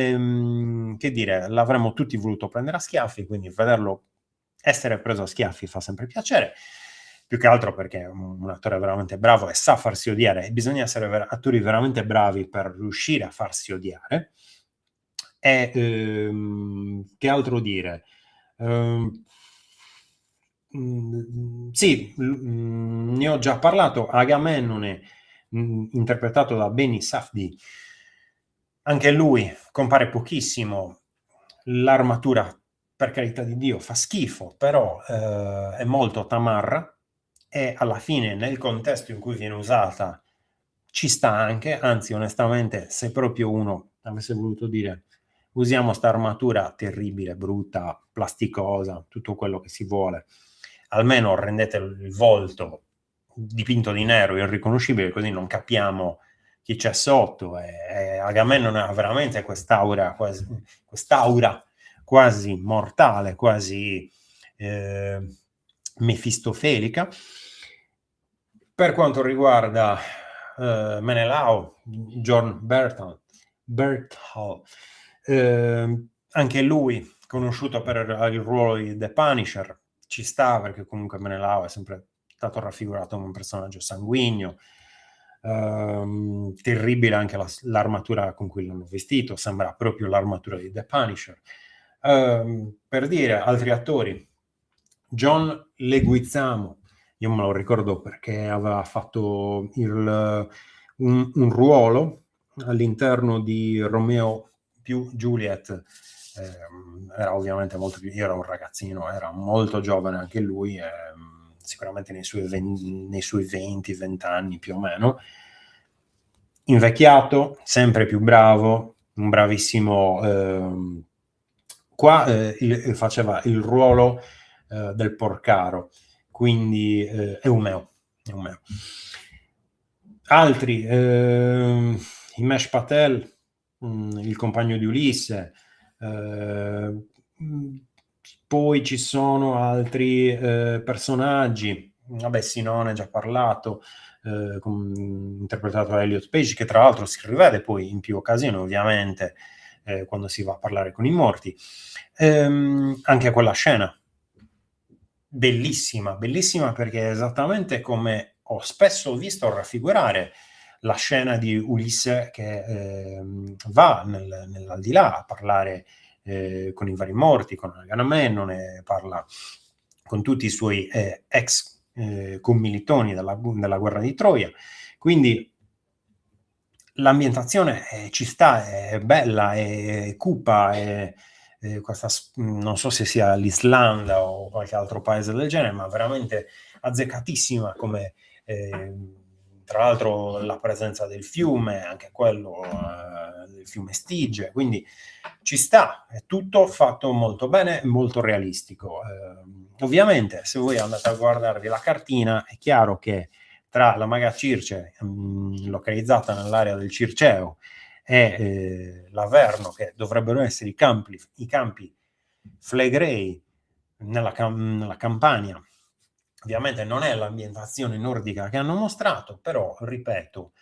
Che dire, l'avremmo tutti voluto prendere a schiaffi, quindi vederlo essere preso a schiaffi fa sempre piacere, più che altro perché è un attore veramente bravo e sa farsi odiare, e bisogna essere attori veramente bravi per riuscire a farsi odiare. E che altro dire? Sì, ne ho già parlato. Agamennone, interpretato da Benny Safdie, anche lui compare pochissimo. L'armatura, per carità di Dio, fa schifo, però è molto tamarra, e alla fine nel contesto in cui viene usata ci sta anche, anzi onestamente, se proprio uno avesse voluto dire usiamo sta armatura terribile, brutta, plasticosa, tutto quello che si vuole, almeno rendete il volto dipinto di nero irriconoscibile, così non capiamo chi c'è sotto. E Agamennone ha veramente quest'aura quasi mortale, quasi mefistofelica. Per quanto riguarda Menelao, John Berthal, anche lui conosciuto per il ruolo di The Punisher, ci sta, perché comunque Menelao è sempre stato raffigurato come un personaggio sanguigno. Terribile anche l'armatura con cui l'hanno vestito, sembra proprio l'armatura di The Punisher. Per dire altri attori, John Leguizamo, io me lo ricordo perché aveva fatto un ruolo all'interno di Romeo più Juliet. Era ovviamente molto più, io ero un ragazzino, era molto giovane anche lui, sicuramente nei suoi 20 anni più o meno, invecchiato, sempre più bravo, un bravissimo. Qua faceva il ruolo del porcaro, quindi Eumeo. Altri, Himesh Patel, il compagno di Ulisse. Poi ci sono altri personaggi, vabbè, Sinone già parlato, interpretato da Elliot Page, che tra l'altro si rivede poi in più occasioni, ovviamente, quando si va a parlare con i morti. Anche quella scena bellissima, bellissima, perché è esattamente come ho spesso visto raffigurare la scena di Ulisse che va nell'aldilà a parlare con i vari morti, con Agamennone, parla con tutti i suoi ex commilitoni della guerra di Troia. Quindi l'ambientazione ci sta, è bella, è cupa, non so se sia l'Islanda o qualche altro paese del genere, ma veramente azzeccatissima come tra l'altro la presenza del fiume, anche quello del fiume Stige, quindi ci sta, è tutto fatto molto bene, molto realistico. Ovviamente se voi andate a guardarvi la cartina è chiaro che tra la Maga Circe, localizzata nell'area del Circeo, e l'Averno, che dovrebbero essere i campi Flegrei nella Campania. Ovviamente non è l'ambientazione nordica che hanno mostrato, però, ripeto,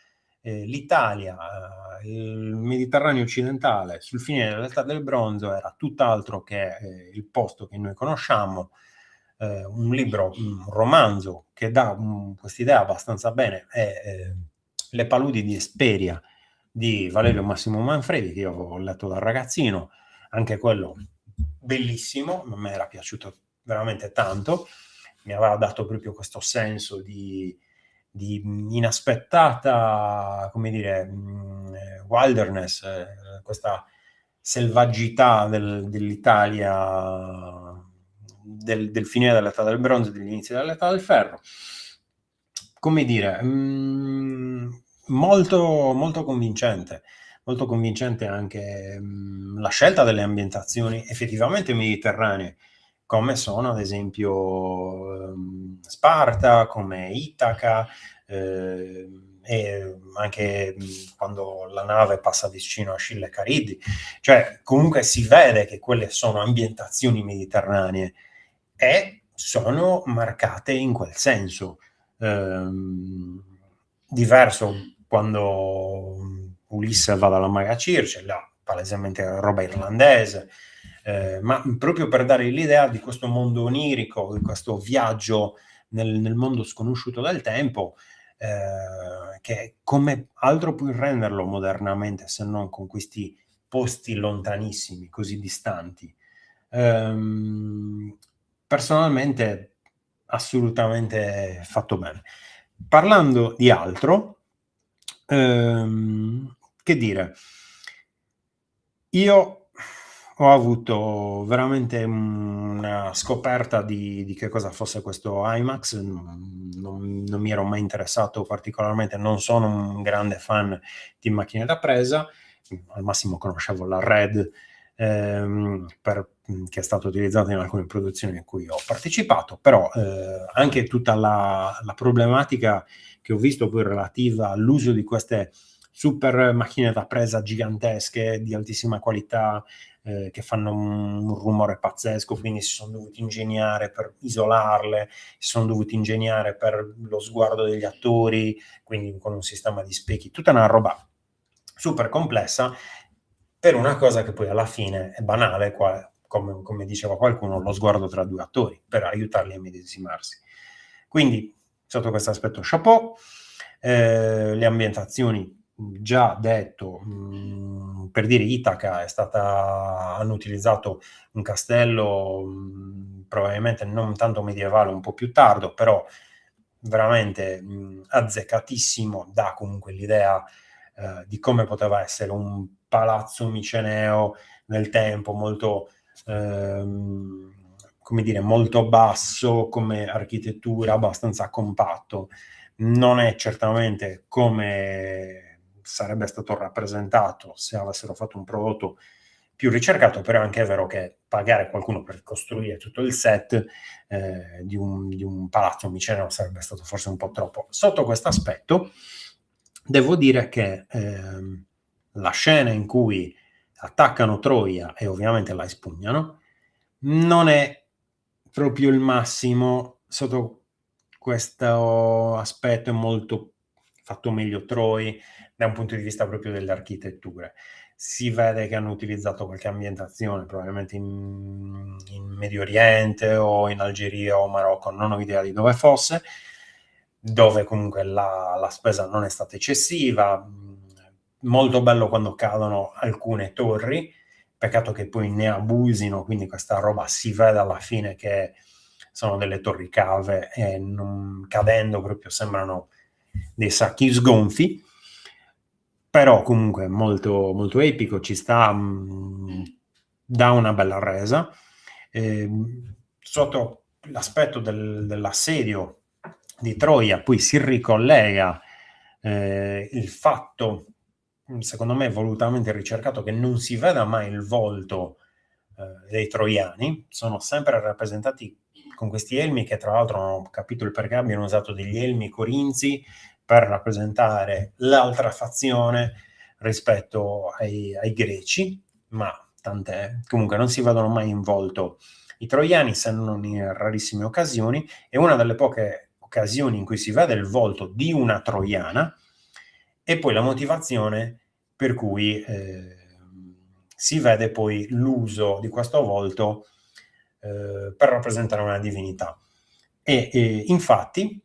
l'Italia, il Mediterraneo occidentale, sul finire dell'età del bronzo era tutt'altro che il posto che noi conosciamo. Un libro, un romanzo che dà quest'idea abbastanza bene è Le paludi di Esperia di Valerio Massimo Manfredi, che io ho letto da ragazzino, anche quello bellissimo, a me era piaciuto veramente tanto, mi aveva dato proprio questo senso di inaspettata, come dire, wilderness, questa selvaggità dell'Italia del finire dell'età del bronzo e dell'inizio dell'età del ferro. Come dire, molto, molto convincente anche la scelta delle ambientazioni effettivamente mediterranee, come sono ad esempio Sparta, come Itaca, e anche quando la nave passa vicino a Scilla e Cariddi, cioè comunque si vede che quelle sono ambientazioni mediterranee e sono marcate in quel senso. Diverso quando Ulisse va dalla Maga Circe, là palesemente roba irlandese, ma proprio per dare l'idea di questo mondo onirico, di questo viaggio nel mondo sconosciuto del tempo, che come altro puoi renderlo modernamente se non con questi posti lontanissimi, così distanti. Personalmente assolutamente fatto bene. Parlando di altro, che dire, io ho avuto veramente una scoperta di che cosa fosse questo IMAX, non mi ero mai interessato particolarmente, non sono un grande fan di macchine da presa, al massimo conoscevo la Red, che è stata utilizzata in alcune produzioni in cui ho partecipato, però anche tutta la problematica che ho visto poi relativa all'uso di queste super macchine da presa gigantesche di altissima qualità, che fanno un rumore pazzesco, quindi si sono dovuti ingegnare per isolarle, si sono dovuti ingegnare per lo sguardo degli attori, quindi con un sistema di specchi, tutta una roba super complessa per una cosa che poi alla fine è banale, come diceva qualcuno, lo sguardo tra due attori, per aiutarli a medesimarsi. Quindi, sotto questo aspetto, chapeau. Le ambientazioni, già detto, per dire Itaca hanno utilizzato un castello probabilmente non tanto medievale, un po' più tardo, però veramente azzeccatissimo, dà comunque l'idea di come poteva essere un palazzo miceneo nel tempo, molto come dire, molto basso come architettura, abbastanza compatto. Non è certamente come sarebbe stato rappresentato se avessero fatto un prodotto più ricercato, però anche è vero che pagare qualcuno per costruire tutto il set di un palazzo miceneo sarebbe stato forse un po' troppo. Sotto questo aspetto devo dire che la scena in cui attaccano Troia e ovviamente la espugnano non è proprio il massimo. Sotto questo aspetto è molto fatto meglio Troy da un punto di vista proprio delle architetture. Si vede che hanno utilizzato qualche ambientazione probabilmente in Medio Oriente o in Algeria o Marocco, non ho idea di dove fosse, dove comunque la spesa non è stata eccessiva. Molto bello quando cadono alcune torri, peccato che poi ne abusino, quindi questa roba si vede alla fine che sono delle torri cave e cadendo proprio sembrano dei sacchi sgonfi. però comunque molto, molto epico, ci sta, dà una bella resa. Sotto l'aspetto dell'assedio di Troia poi si ricollega il fatto, secondo me volutamente ricercato, che non si veda mai il volto dei troiani, sono sempre rappresentati con questi elmi che tra l'altro non ho capito il perché abbiano usato degli elmi corinzi per rappresentare l'altra fazione rispetto ai greci, ma tant'è. Comunque non si vedono mai in volto i troiani, se non in rarissime occasioni, e una delle poche occasioni in cui si vede il volto di una troiana, e poi la motivazione per cui si vede poi l'uso di questo volto per rappresentare una divinità. E infatti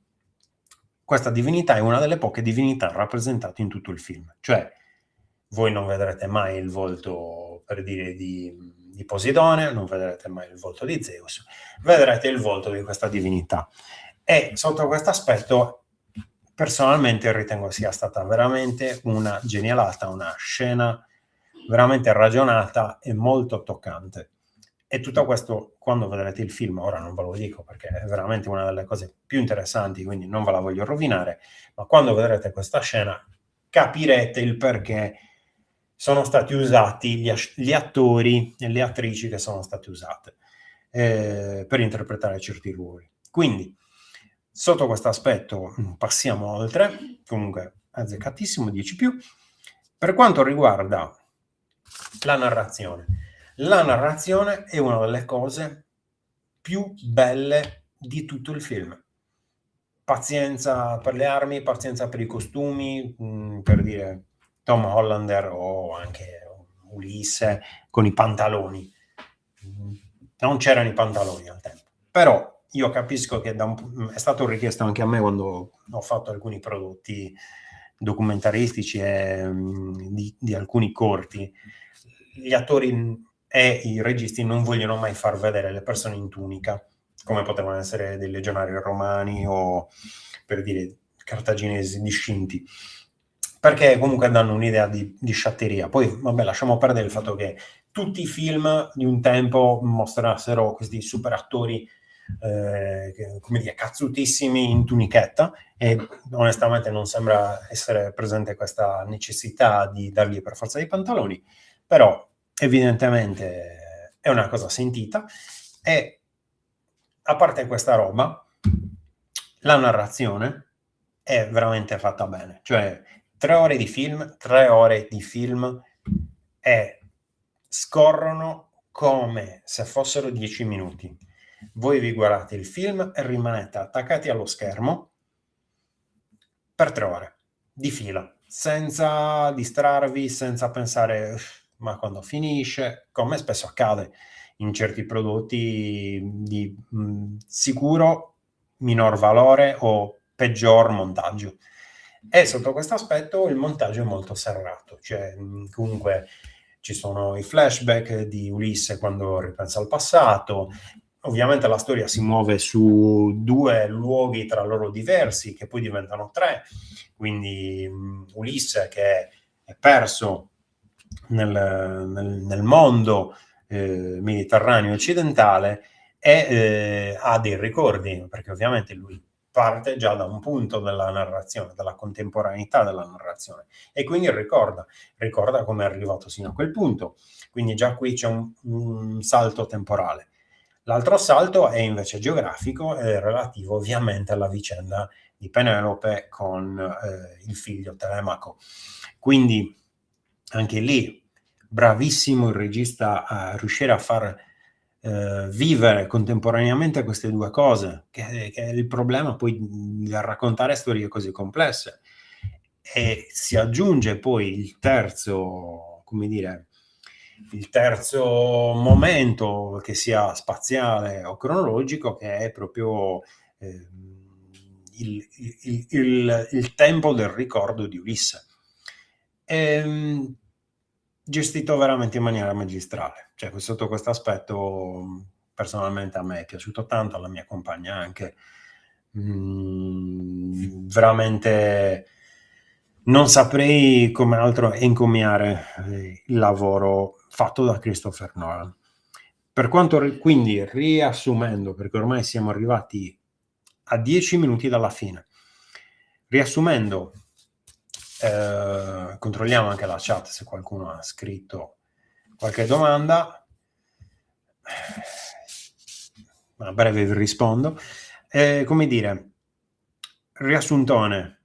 questa divinità è una delle poche divinità rappresentate in tutto il film, cioè voi non vedrete mai il volto, per dire, di Poseidone, non vedrete mai il volto di Zeus, vedrete il volto di questa divinità. E sotto questo aspetto, personalmente ritengo sia stata veramente una genialata, una scena veramente ragionata e molto toccante. E tutto questo, quando vedrete il film, ora non ve lo dico perché è veramente una delle cose più interessanti, quindi non ve la voglio rovinare, ma quando vedrete questa scena capirete il perché sono stati usati gli attori e le attrici che sono state usate per interpretare certi ruoli. Quindi, sotto questo aspetto, passiamo oltre, comunque azzeccatissimo, 10 più. Per quanto riguarda la narrazione è una delle cose più belle di tutto il film. Pazienza per le armi, pazienza per i costumi, per dire Tom Hollander o anche Ulisse con i pantaloni. Non c'erano i pantaloni al tempo, però io capisco che è stato richiesto anche a me quando ho fatto alcuni prodotti documentaristici e di alcuni corti. Gli attori e i registi non vogliono mai far vedere le persone in tunica, come potevano essere dei legionari romani o, per dire, cartaginesi discinti, perché comunque danno un'idea di sciatteria. Poi, vabbè, lasciamo perdere il fatto che tutti i film di un tempo mostrassero questi super attori come dire, cazzutissimi in tunichetta, e onestamente non sembra essere presente questa necessità di dargli per forza i pantaloni, però evidentemente è una cosa sentita. E a parte questa roba, la narrazione è veramente fatta bene, cioè 3 ore di film e scorrono come se fossero 10 minuti. Voi vi guardate il film e rimanete attaccati allo schermo per 3 ore di fila, senza distrarvi, senza pensare ma quando finisce, come spesso accade in certi prodotti di sicuro minor valore o peggior montaggio. E sotto questo aspetto il montaggio è molto serrato, cioè comunque ci sono i flashback di Ulisse quando ripensa al passato. Ovviamente la storia si muove su 2 luoghi tra loro diversi, che poi diventano 3, quindi Ulisse che è perso nel mondo mediterraneo occidentale e ha dei ricordi, perché ovviamente lui parte già da un punto della narrazione, dalla contemporaneità della narrazione, e quindi ricorda come è arrivato sino a quel punto. Quindi già qui c'è un salto temporale. L'altro salto è invece geografico e relativo ovviamente alla vicenda di Penelope con il figlio Telemaco. Quindi anche lì bravissimo il regista a riuscire a far vivere contemporaneamente queste due cose, che è il problema poi di raccontare storie così complesse. E si aggiunge poi il terzo, come dire, il terzo momento, che sia spaziale o cronologico, che è proprio il tempo del ricordo di Ulisse. Gestito veramente in maniera magistrale, cioè sotto questo aspetto personalmente a me è piaciuto tanto, alla mia compagna anche. Veramente Non saprei come altro encomiare il lavoro fatto da Christopher Nolan. Per quanto quindi riassumendo, perché ormai siamo arrivati a 10 minuti dalla fine, riassumendo, controlliamo anche la chat se qualcuno ha scritto qualche domanda. A breve vi rispondo. Come dire, riassuntone,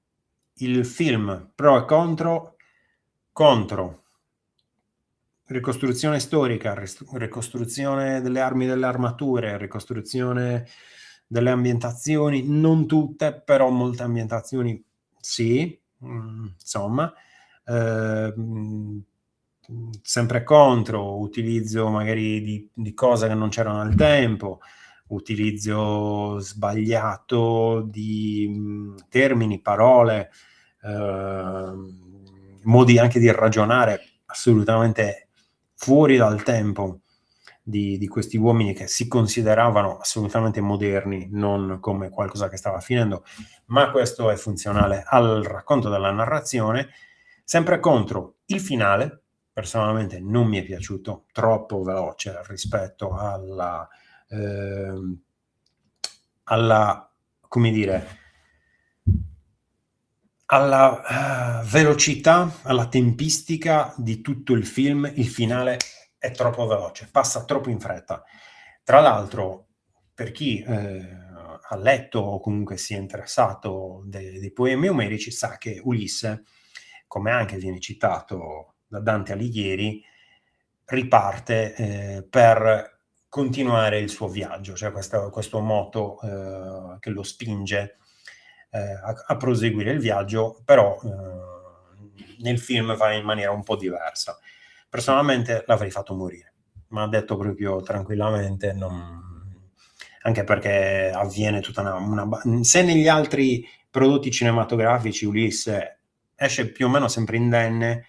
il film pro e contro ricostruzione storica, ricostruzione delle armi e delle armature, ricostruzione delle ambientazioni, non tutte, però molte ambientazioni sì, insomma. Sempre contro, utilizzo magari di cose che non c'erano al tempo, utilizzo sbagliato di termini, parole, modi anche di ragionare assolutamente fuori dal tempo di questi uomini che si consideravano assolutamente moderni, non come qualcosa che stava finendo, ma questo è funzionale al racconto della narrazione. Sempre contro il finale, personalmente non mi è piaciuto, troppo veloce rispetto alla come dire, alla velocità, alla tempistica di tutto il film. Il finale è troppo veloce, passa troppo in fretta. Tra l'altro, per chi ha letto o comunque si è interessato dei poemi omerici, sa che Ulisse, come anche viene citato da Dante Alighieri, riparte per continuare il suo viaggio, cioè questo moto che lo spinge a proseguire il viaggio, però nel film va in maniera un po' diversa. Personalmente l'avrei fatto morire, ma detto proprio tranquillamente, anche perché avviene tutta se negli altri prodotti cinematografici Ulisse esce più o meno sempre indenne,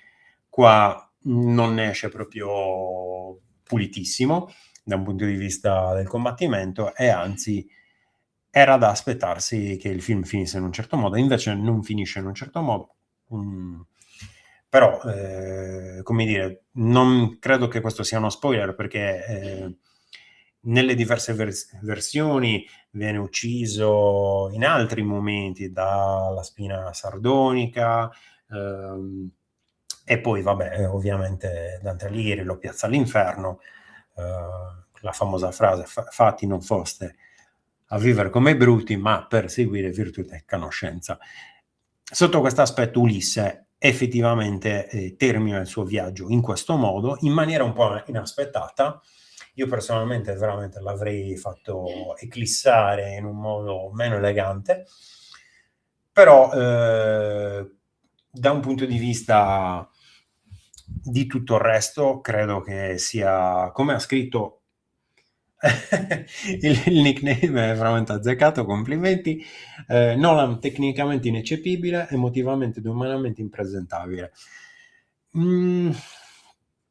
qua non ne esce proprio pulitissimo da un punto di vista del combattimento, e anzi era da aspettarsi che il film finisse in un certo modo, invece non finisce in un certo modo. Però, come dire, non credo che questo sia uno spoiler, perché nelle diverse versioni viene ucciso in altri momenti dalla spina sardonica, e poi vabbè, ovviamente Dante Alighieri lo piazza all'inferno, la famosa frase fatti non foste a vivere come i bruti, ma per seguire virtù e conoscenza. Sotto questo aspetto Ulisse effettivamente termina il suo viaggio in questo modo, in maniera un po' inaspettata. Io personalmente veramente l'avrei fatto eclissare in un modo meno elegante, però da un punto di vista di tutto il resto credo che sia, come ha scritto il nickname è veramente azzeccato, complimenti. Nolan tecnicamente ineccepibile, emotivamente ed umanamente impresentabile. Mm,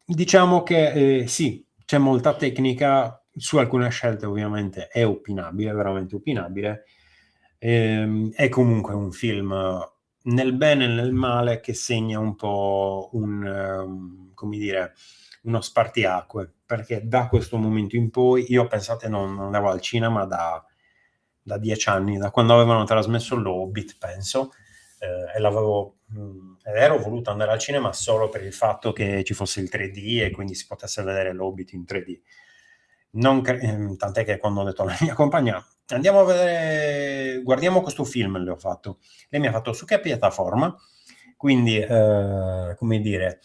diciamo che sì, c'è molta tecnica, su alcune scelte ovviamente è opinabile, veramente opinabile. È comunque un film nel bene e nel male che segna un po' come dire, uno spartiacque, perché da questo momento in poi io, pensate, non andavo al cinema da 10 anni, da quando avevano trasmesso l'Hobbit, penso, ed ero voluto andare al cinema solo per il fatto che ci fosse il 3D e quindi si potesse vedere l'Hobbit in 3D. Tant'è che quando ho detto alla mia compagna andiamo a vedere, guardiamo questo film, le ho fatto. Lei mi ha fatto: su che piattaforma? Quindi, come dire,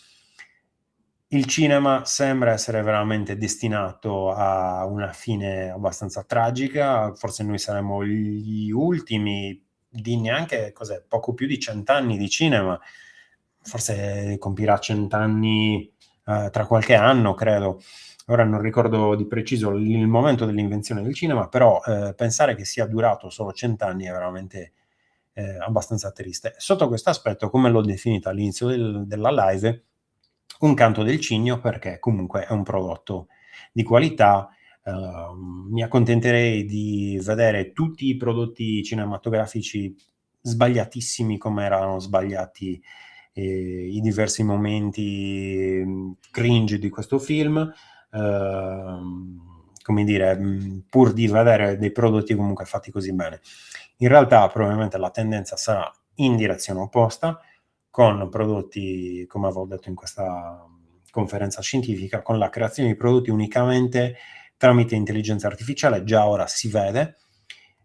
il cinema sembra essere veramente destinato a una fine abbastanza tragica. Forse noi saremo gli ultimi di neanche, cos'è, poco più di 100 anni di cinema. Forse compirà 100 anni tra qualche anno, credo. Ora non ricordo di preciso il momento dell'invenzione del cinema, però pensare che sia durato solo 100 anni è veramente abbastanza triste. Sotto questo aspetto, come l'ho definito all'inizio della live, un canto del cigno, perché comunque è un prodotto di qualità. Mi accontenterei di vedere tutti i prodotti cinematografici sbagliatissimi come erano sbagliati i diversi momenti cringe di questo film, come dire, pur di vedere dei prodotti comunque fatti così bene. In realtà probabilmente la tendenza sarà in direzione opposta, con prodotti, come avevo detto in questa conferenza scientifica, con la creazione di prodotti unicamente tramite intelligenza artificiale. Già ora si vede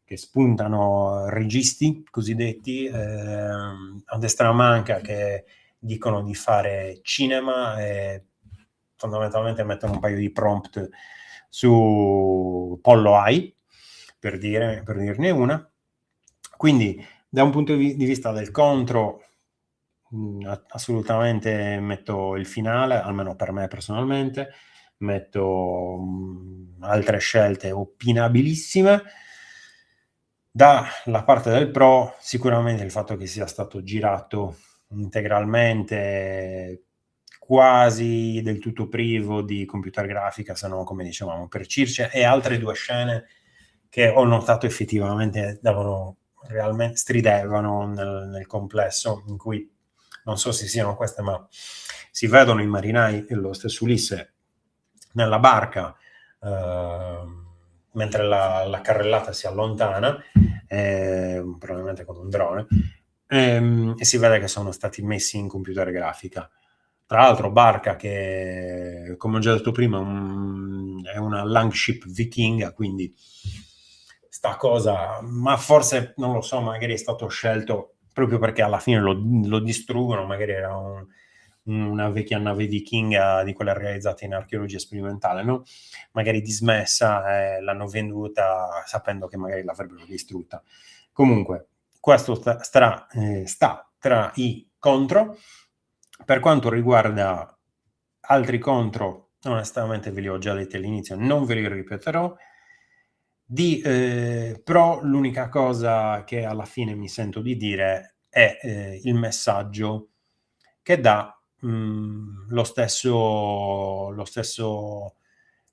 che spuntano registi cosiddetti a destra manca che dicono di fare cinema e fondamentalmente mettono un paio di prompt su Pollo AI, per dirne una. Quindi da un punto di vista del contro, assolutamente metto il finale, almeno per me personalmente, metto altre scelte opinabilissime. Dalla parte del pro, sicuramente il fatto che sia stato girato integralmente, quasi del tutto privo di computer grafica, se no, come dicevamo, per Circe, e altre due scene che ho notato effettivamente realmente stridevano nel complesso, in cui non so se siano queste, ma si vedono i marinai e lo stesso Ulisse nella barca mentre la carrellata si allontana, probabilmente con un drone, e si vede che sono stati messi in computer grafica. Tra l'altro barca che, come ho già detto prima, è una Langship vichinga, quindi sta cosa, ma forse, non lo so, magari è stato scelto proprio perché alla fine lo distruggono, magari era una vecchia nave vichinga di quelle realizzate in archeologia sperimentale, no? Magari dismessa, l'hanno venduta sapendo che magari l'avrebbero distrutta. Comunque, questo sta tra i contro. Per quanto riguarda altri contro, onestamente ve li ho già detti all'inizio, non ve li ripeterò. Però l'unica cosa che alla fine mi sento di dire è il messaggio che dà lo stesso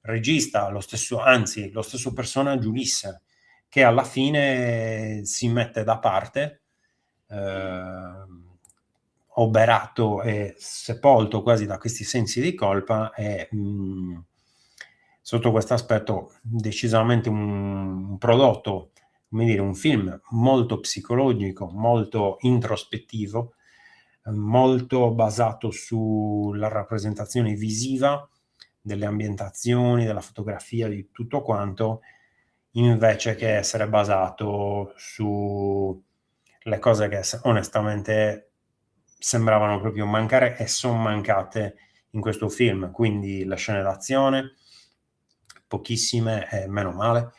regista, lo stesso personaggio Ulisse, che alla fine si mette da parte, oberato e sepolto quasi da questi sensi di colpa, e sotto questo aspetto decisamente un prodotto, come dire, un film molto psicologico, molto introspettivo, molto basato sulla rappresentazione visiva delle ambientazioni, della fotografia, di tutto quanto, invece che essere basato su le cose che onestamente sembravano proprio mancare e sono mancate in questo film. Quindi le scene d'azione, pochissime e meno male.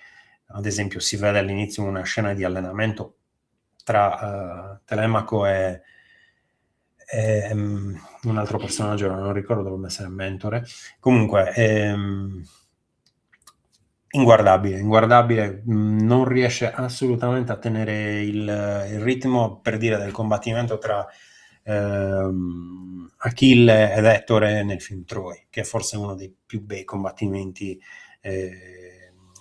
Ad esempio si vede all'inizio una scena di allenamento tra Telemaco e un altro personaggio, non ricordo, dovrebbe essere Mentore. Comunque inguardabile, non riesce assolutamente a tenere il ritmo, per dire, del combattimento tra Achille ed Ettore nel film Troy, che è forse uno dei più bei combattimenti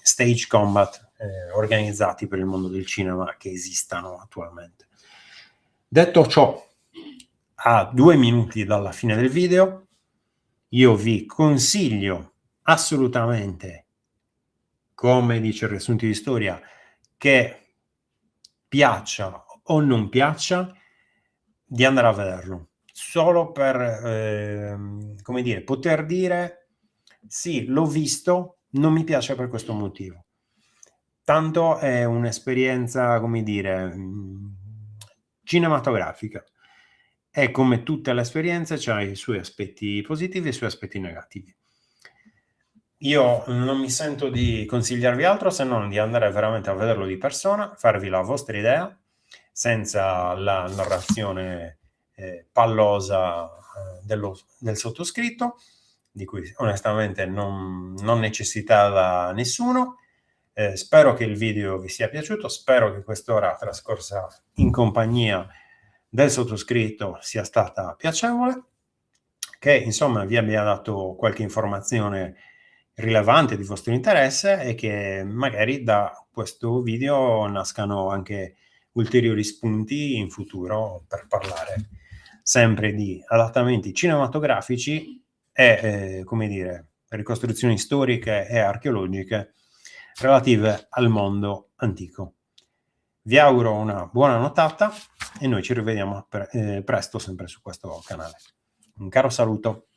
stage combat organizzati per il mondo del cinema che esistano attualmente. Detto ciò, a 2 minuti dalla fine del video, io vi consiglio assolutamente, come dice il riassunto di storia, che piaccia o non piaccia, di andare a vederlo, solo per come dire, poter dire sì, l'ho visto, non mi piace per questo motivo. Tanto è un'esperienza, come dire, cinematografica, e come tutte le esperienze c'ha i suoi aspetti positivi e i suoi aspetti negativi. Io non mi sento di consigliarvi altro se non di andare veramente a vederlo di persona, farvi la vostra idea, senza la narrazione pallosa del sottoscritto, di cui onestamente non necessitava nessuno. Spero che il video vi sia piaciuto, spero che quest'ora trascorsa in compagnia del sottoscritto sia stata piacevole, che insomma vi abbia dato qualche informazione rilevante di vostro interesse, e che magari da questo video nascano anche ulteriori spunti in futuro per parlare sempre di adattamenti cinematografici e, come dire, ricostruzioni storiche e archeologiche relative al mondo antico. Vi auguro una buona nottata e noi ci rivediamo presto sempre su questo canale. Un caro saluto.